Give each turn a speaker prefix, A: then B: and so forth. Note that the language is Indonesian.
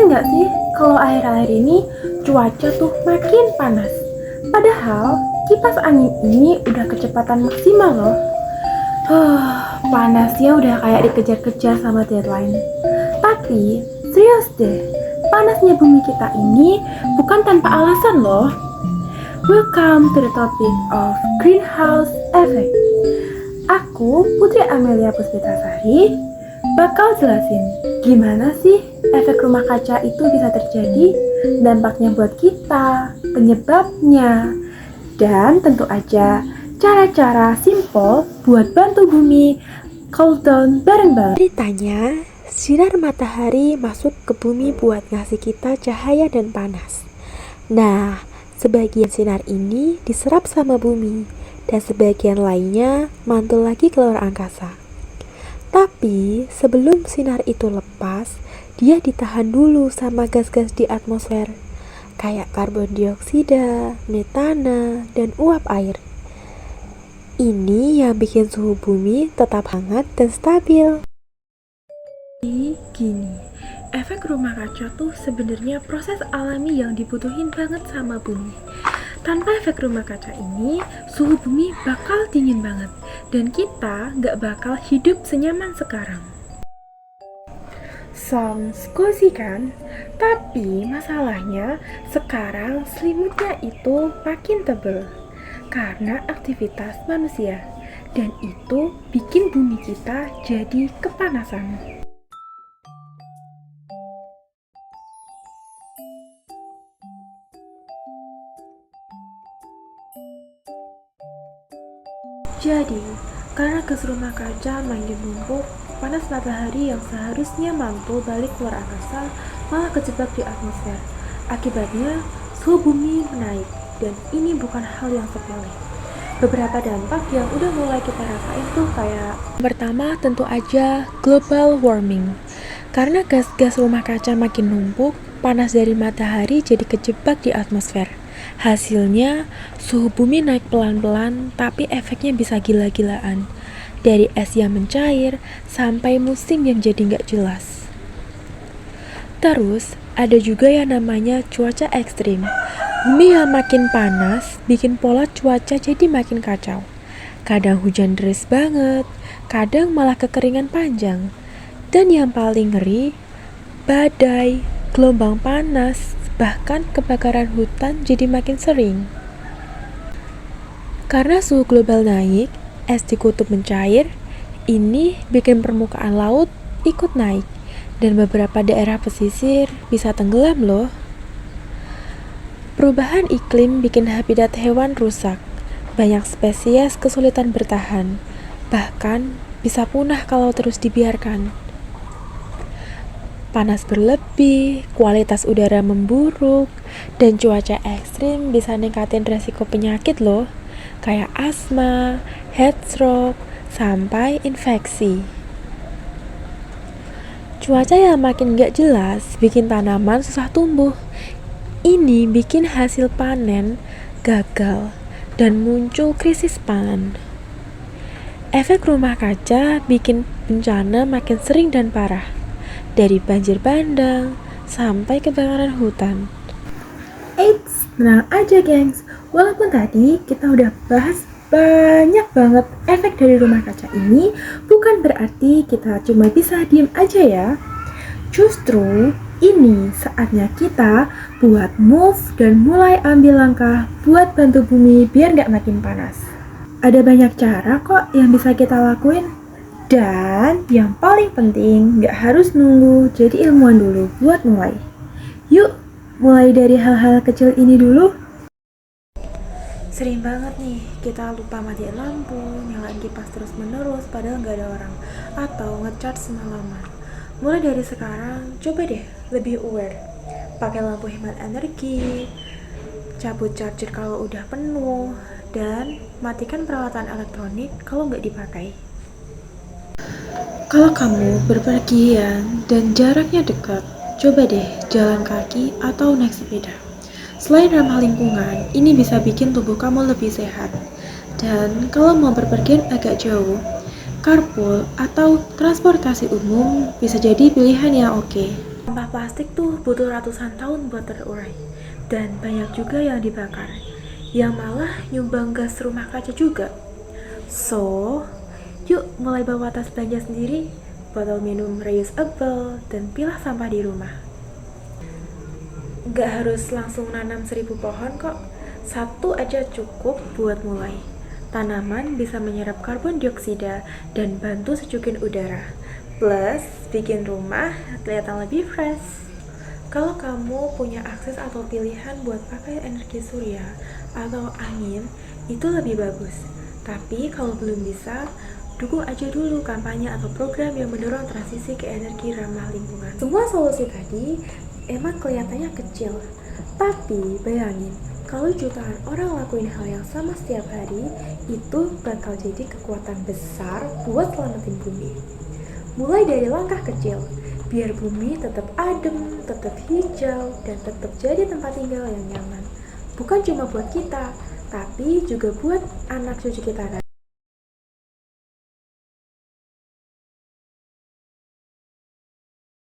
A: Sering nggak sih kalau akhir-akhir ini cuaca tuh makin panas? Padahal kipas angin ini udah kecepatan maksimal loh. Panasnya udah kayak dikejar-kejar sama deadline. Tapi serius deh, panasnya bumi kita ini bukan tanpa alasan loh. Welcome to the topic of greenhouse effect. Aku Putri Amelia Puspitasari bakal jelasin gimana sih efek rumah kaca itu bisa terjadi, dampaknya buat kita, penyebabnya, dan tentu aja cara-cara simple buat bantu bumi cool down bareng-bareng.
B: Ceritanya, sinar matahari masuk ke bumi buat ngasih kita cahaya dan panas. Nah, sebagian sinar ini diserap sama bumi, dan sebagian lainnya mantul lagi ke luar angkasa. Tapi, sebelum sinar itu lepas, dia ditahan dulu sama gas-gas di atmosfer, kayak karbon dioksida, metana, dan uap air. Ini yang bikin suhu bumi tetap hangat dan stabil.
A: Gini, efek rumah kaca tuh sebenarnya proses alami yang dibutuhin banget sama bumi. Tanpa efek rumah kaca ini, suhu bumi bakal dingin banget dan kita nggak bakal hidup senyaman sekarang. Sounds cozy kan? Tapi masalahnya sekarang selimutnya itu makin tebal karena aktivitas manusia, dan itu bikin bumi kita jadi kepanasan. Jadi, karena gas rumah kaca makin numpuk, panas matahari yang seharusnya mantul balik keluar angkasa malah kejebak di atmosfer. Akibatnya, suhu bumi menaik, dan ini bukan hal yang sepele. Beberapa dampak yang udah mulai kita rasain tuh kayak pertama tentu aja global warming. Karena gas-gas rumah kaca makin numpuk, panas dari matahari jadi kejebak di atmosfer. Hasilnya, suhu bumi naik pelan-pelan, tapi efeknya bisa gila-gilaan. Dari es yang mencair, sampai musim yang jadi nggak jelas. Terus, ada juga yang namanya cuaca ekstrim. Bumi yang makin panas, bikin pola cuaca jadi makin kacau. Kadang hujan deras banget, kadang malah kekeringan panjang. Dan yang paling ngeri, badai, gelombang panas, bahkan kebakaran hutan jadi makin sering. Karena suhu global naik, es di kutub mencair, ini bikin permukaan laut ikut naik, dan beberapa daerah pesisir bisa tenggelam loh. Perubahan iklim bikin habitat hewan rusak, banyak spesies kesulitan bertahan, bahkan bisa punah kalau terus dibiarkan. Panas berlebih, kualitas udara memburuk, dan cuaca ekstrim bisa ningkatin resiko penyakit loh, kayak asma, heat stroke, sampai infeksi. Cuaca yang makin gak jelas bikin tanaman susah tumbuh. Ini bikin hasil panen gagal dan muncul krisis pangan. Efek rumah kaca bikin bencana makin sering dan parah, dari banjir bandang sampai kebakaran hutan. Eits, tenang aja gengs. Walaupun tadi kita udah bahas banyak banget efek dari rumah kaca ini, bukan berarti kita cuma bisa diem aja ya. Justru ini saatnya kita buat move dan mulai ambil langkah buat bantu bumi biar nggak makin panas. Ada banyak cara kok yang bisa kita lakuin. Dan yang paling penting, gak harus nunggu jadi ilmuwan dulu buat mulai. Yuk, mulai dari hal-hal kecil ini dulu. Sering banget nih, kita lupa matiin lampu, nyalain kipas terus-menerus padahal gak ada orang, atau ngecharge semalaman. Mulai dari sekarang, coba deh lebih aware. Pakai lampu hemat energi, cabut charger kalau udah penuh, dan matikan peralatan elektronik kalau nggak dipakai. Kalau kamu berpergian dan jaraknya dekat, coba deh jalan kaki atau naik sepeda. Selain ramah lingkungan, ini bisa bikin tubuh kamu lebih sehat. Dan kalau mau berpergian agak jauh, carpool atau transportasi umum bisa jadi pilihan yang oke. Sampah plastik tuh butuh ratusan tahun buat terurai, dan banyak juga yang dibakar, yang malah nyumbang gas rumah kaca juga. So, yuk mulai bawa tas belanja sendiri, botol minum reusable, dan pilah sampah di rumah. Gak harus langsung nanam 1000 pohon kok, satu aja cukup buat mulai. Tanaman bisa menyerap karbon dioksida dan bantu sejukin udara. Plus, bikin rumah kelihatan lebih fresh. Kalau kamu punya akses atau pilihan buat pakai energi surya atau angin, itu lebih bagus. Tapi kalau belum bisa, dukung aja dulu kampanye atau program yang mendorong transisi ke energi ramah lingkungan. Semua solusi tadi emang kelihatannya kecil, tapi bayangin, kalau jutaan orang lakuin hal yang sama setiap hari, itu bakal jadi kekuatan besar buat selamatin bumi. Mulai dari langkah kecil, biar bumi tetap adem, tetap hijau, dan tetap jadi tempat tinggal yang nyaman. Bukan cuma buat kita, tapi juga buat anak cucu kita.